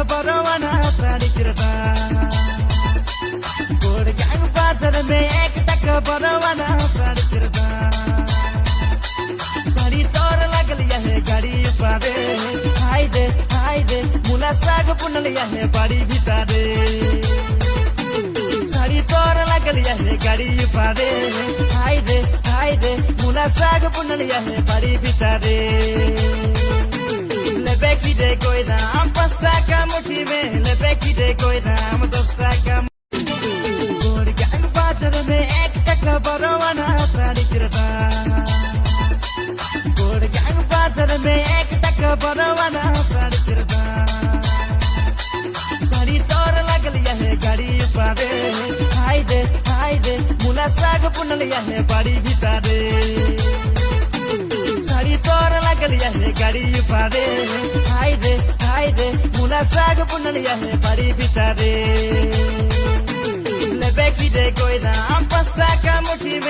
बरवाना साड़ी किरता गोड़गांव बाजार में 1 टका बरवाना साड़ी किरता साड़ी तोर लगलिया है गाड़ी पारे हाय दे मुला साग बुनलिया है बाड़ी भितारे साड़ी तोर लगलिया है गाड़ी पारे हाय दे मुला साग बुनलिया है बाड़ी भितारे लेबेकी दे कोई दाम 5 টাকা मुट्ठी में लेबेकी दे कोई दाम 10 টাকা गोड़गांव बाजार में 1 टका बरवाना साड़ी किरता गोड़गांव बाजार में 1 टका बरवाना साड़ी किरता साड़ी तोर लगलिया है गाड़ी पारे हाय दे मुला साग बुनलिया है बाड़ी भितारे साड़ी तोर लगलिया है गाड़ी पारे हाय दे मुला साग बुनलिया है बाड़ी भितारे लेबेकी दे कोई दाम 5 টাকা मुट्ठी में